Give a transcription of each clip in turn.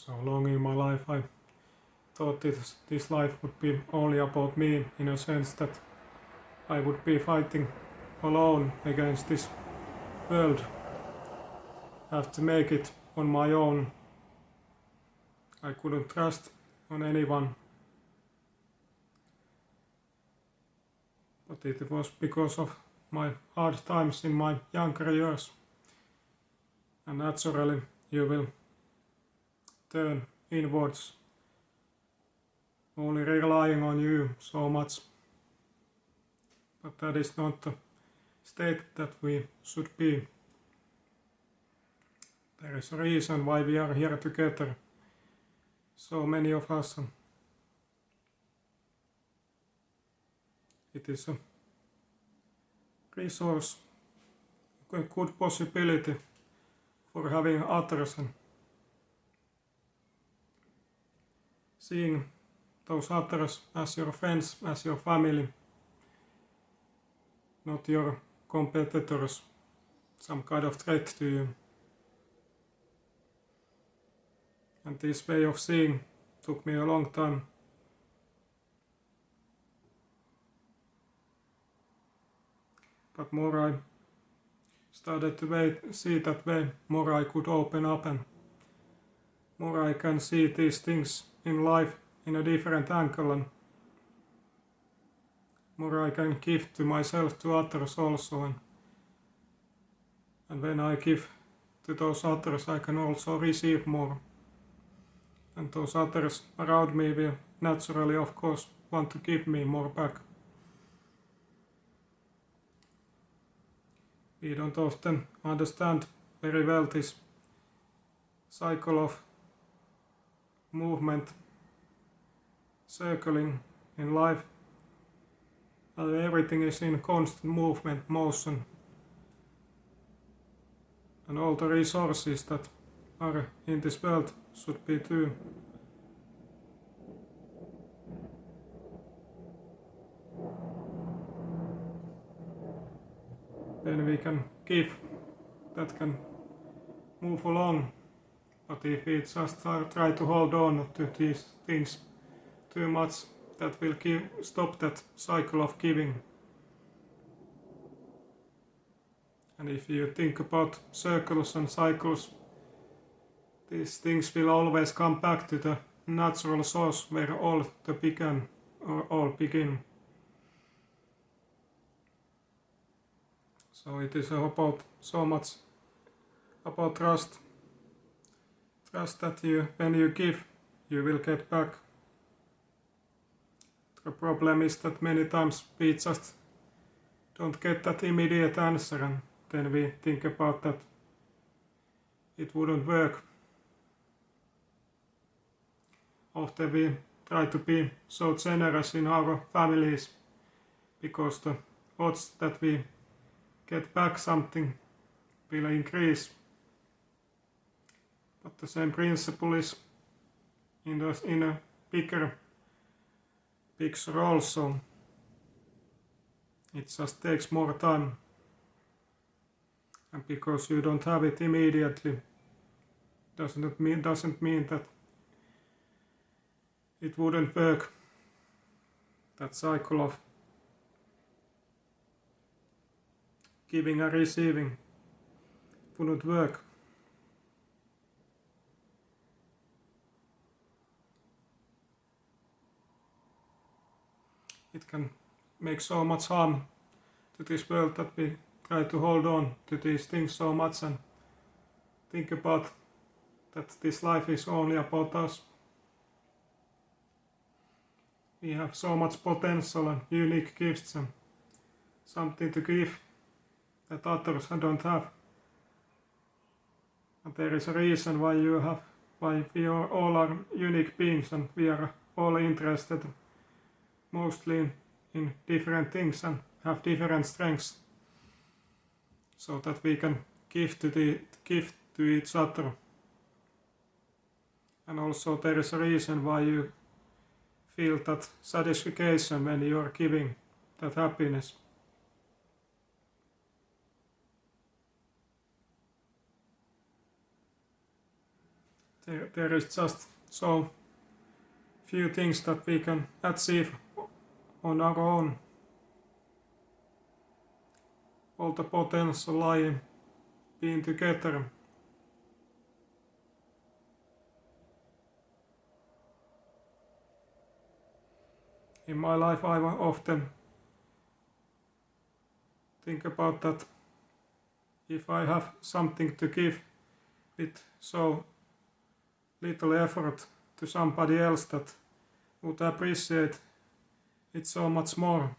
So long in my life I thought this life would be only about me, in a sense that I would be fighting alone against this world. I have to make it on my own. I couldn't trust on anyone. But it was because of my hard times in my younger years. And naturally you will turn inwards, only relying on you so much. But that is not the state that we should be. There is a reason why we are here together, so many of us. It is a resource, a good possibility for having others and seeing those others as your friends, as your family, not your competitors, some kind of threat to you. And this way of seeing took me a long time. But more I started to see that way, more I could open up and more I can see these things in life in a different angle, and more I can give to myself, to others also. And when I give to those others, I can also receive more. And those others around me will naturally, of course, want to give me more back. We don't often understand very well this cycle of movement, circling in life. Everything is in constant movement, motion. And all the resources that are in this world should be too. Then we can give, that can move along. But if we just try to hold on to these things too much, that will stop that cycle of giving. And if you think about circles and cycles, these things will always come back to the natural source where all begin. So it is about so much about trust. Trust that when you give, you will get back. The problem is that many times we just don't get that immediate answer, and then we think about that it wouldn't work. Often we try to be so generous in our families because the odds that we get back something will increase. But the same principle is in a bigger picture also. It just takes more time. And because you don't have it immediately, doesn't mean that it wouldn't work. That cycle of giving and receiving wouldn't work. It can make so much harm to this world that we try to hold on to these things so much and think about that this life is only about us. We have so much potential and unique gifts and something to give that others don't have. And there is a reason why we all are unique beings, and we are all interested mostly in different things and have different strengths, so that we can give to each other. And also there is a reason why you feel that satisfaction when you are giving, that happiness. There is just so few things that we can achieve on our own. All the potential lying being together. In my life I often think about that if I have something to give with so little effort to somebody else that would appreciate it so much more,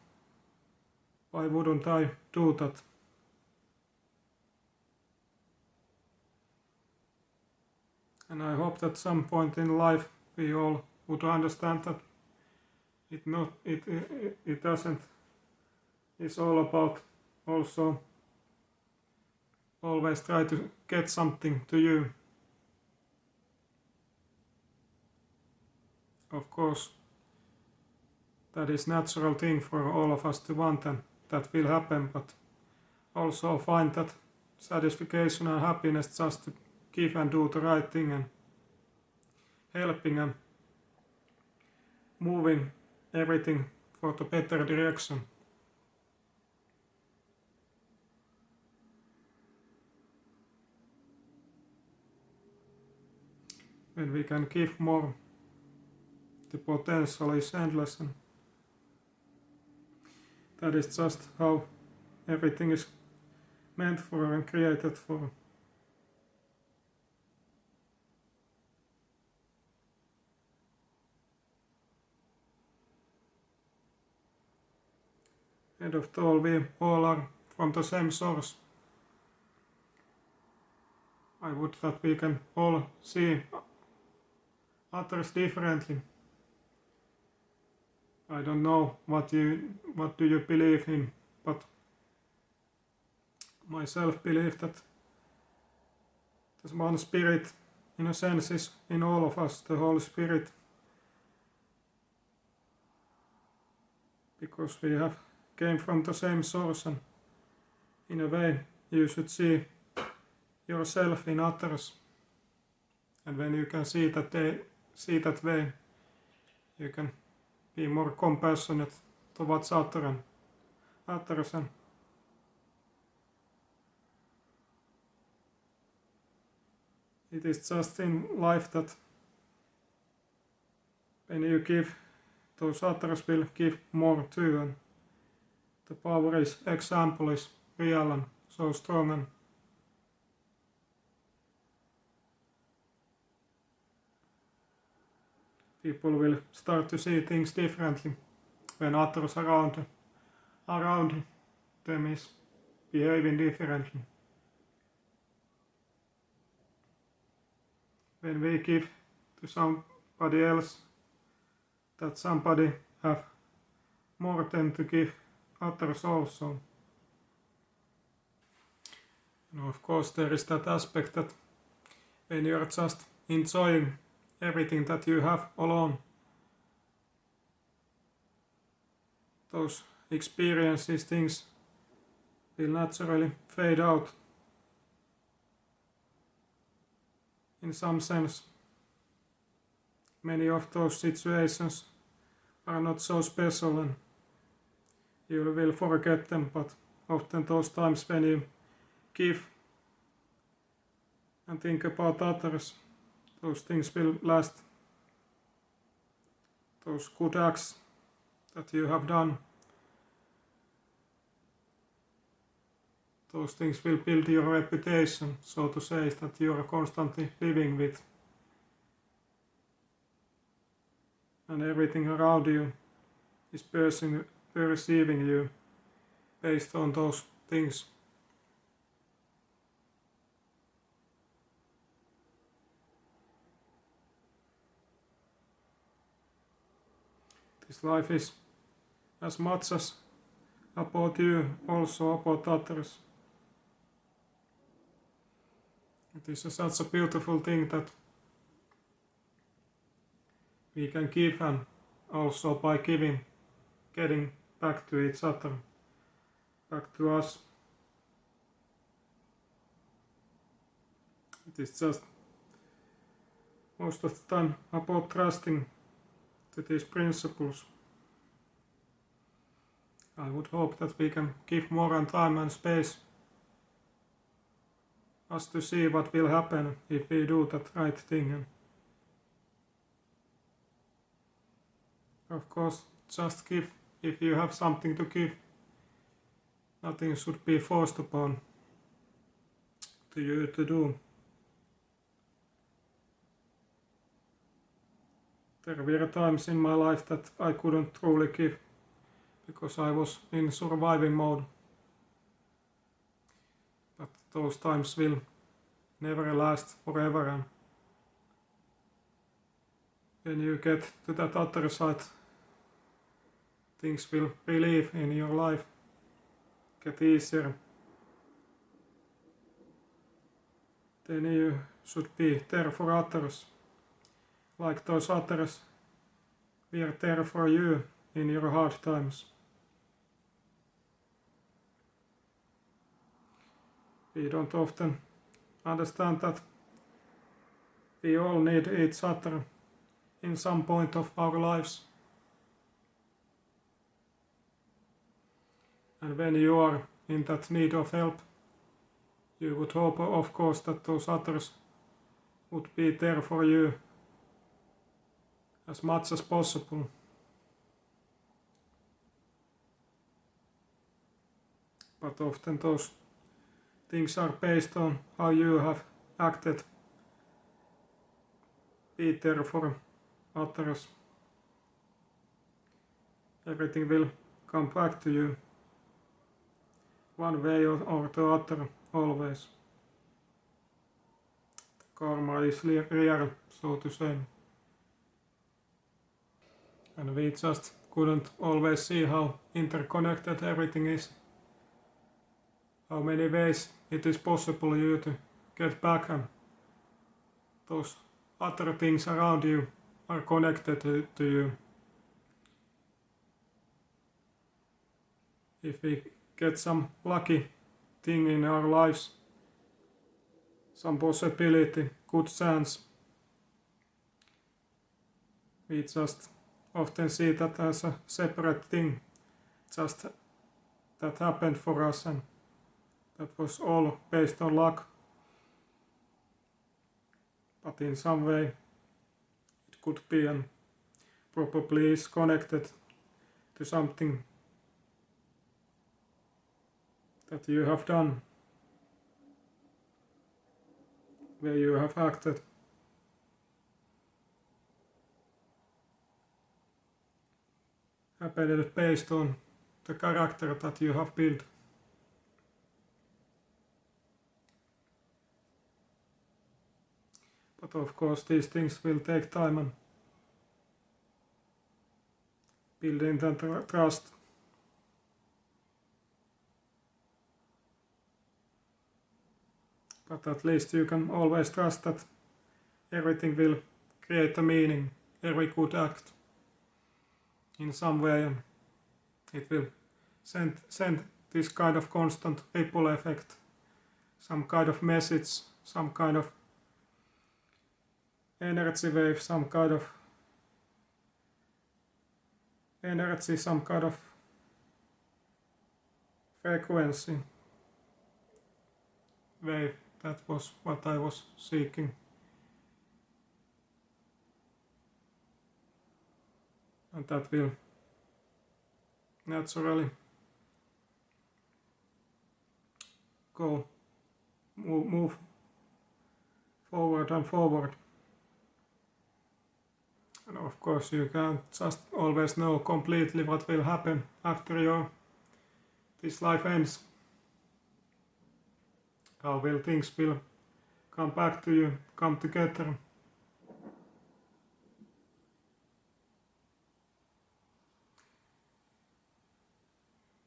why wouldn't I do that? And I hope that some point in life we all would understand that it doesn't. It's all about also always try to get something to you. Of course, that is natural thing for all of us to want, and that will happen, but also find that satisfaction and happiness just to give and do the right thing and helping and moving everything for the better direction. When we can give more, the potential is endless, and that is just how everything is meant for and created for. And after all, we all are from the same source. I would that we can all see others differently. I don't know what do you believe in, but myself believe that there's one spirit in a sense is in all of us, the Holy Spirit, because we have came from the same source, and in a way you should see yourself in others, and when you can see that way, you can be more compassionate towards others, and it is just in life that when you give, those others will give more too, and the power is example is real and so strong, and people will start to see things differently when others around them is behaving differently. When we give to somebody else, that somebody have more than to give others also. And of course there is that aspect that when you are just enjoying everything that you have alone, those experiences, things will naturally fade out. In some sense, many of those situations are not so special and you will forget them, but often those times when you give and think about others, those things will last. Those good acts that you have done, those things will build your reputation, so to say, that you are constantly living with. And everything around you is perceiving you based on those things. This life is as much as about you, also about others. It is such a beautiful thing that we can give, and also by giving, getting back to each other, back to us. It is just most of the time about trusting to these principles. I would hope that we can give more time and space us to see what will happen if we do that right thing. And of course, just give if you have something to give. Nothing should be forced upon to you to do. There were times in my life that I couldn't truly give because I was in surviving mode. But those times will never last forever, and when you get to that other side, things will relieve in your life, get easier. Then you should be there for others, like those others were there for you in your hard times. We don't often understand that we all need each other in some point of our lives. And when you are in that need of help, you would hope, of course, that those others would be there for you as much as possible. But often those things are based on how you have acted. Be there for others. Everything will come back to you one way or the other, always. Karma is real, so to say. And we just couldn't always see how interconnected everything is. How many ways it is possible you to get back, and those other things around you are connected to you. If we get some lucky thing in our lives, some possibility, good chance, we just often see that as a separate thing, just that happened for us, and that was all based on luck. But in some way it could be, and probably is connected to something that you have done, where you have acted. Happened based on the character that you have built. But of course these things will take time, and building that trust. But at least you can always trust that everything will create a meaning, every good act in some way, and it will send this kind of constant ripple effect, some kind of message, some kind of energy wave, some kind of energy, some kind of frequency wave. That was what I was seeking. And that will naturally move forward and forward. And of course you can't just always know completely what will happen after this life ends. How will things will come back to you, come together.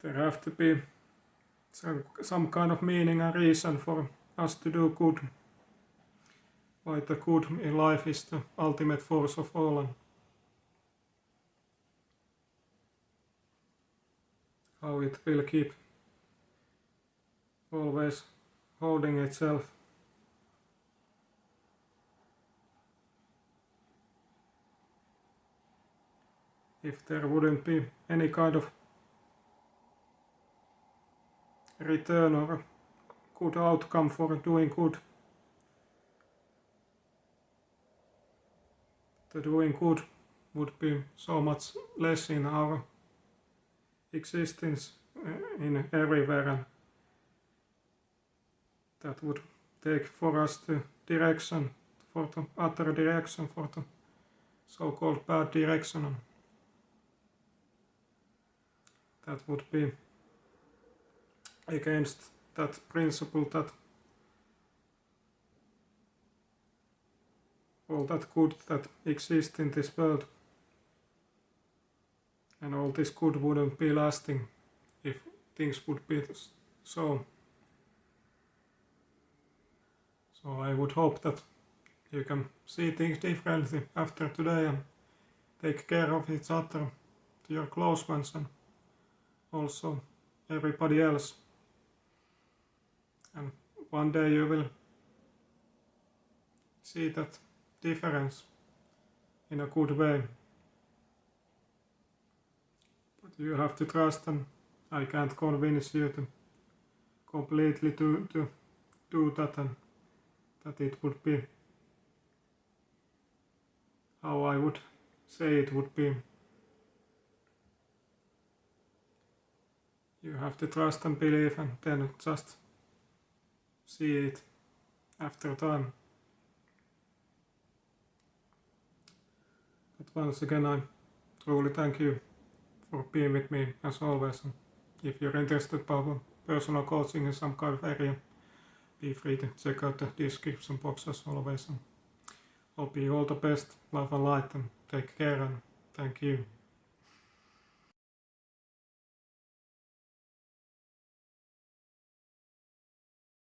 There have to be some kind of meaning and reason for us to do good. Why the good in life is the ultimate force of all, and how it will keep always holding itself. if there wouldn't be any kind of return or good outcome for doing good. The doing good would be so much less in our existence in everywhere, and that would take for us the direction, for the other direction, for the so-called bad direction. And that would be against that principle that all that good that exists in this world and all this good wouldn't be lasting if things would be so. So I would hope that you can see things differently after today and take care of each other, to your close ones, and also everybody else. And one day you will see that difference in a good way. But you have to trust, and I can't convince you to completely to do that, and that it would be how I would say it would be. You have to trust and believe, and then just see it after time. But once again, I truly thank you for being with me as always. And if you're interested about personal coaching in some kind of area, be free to check out the description box as always. And hope you all the best, love and light, and take care, and thank you.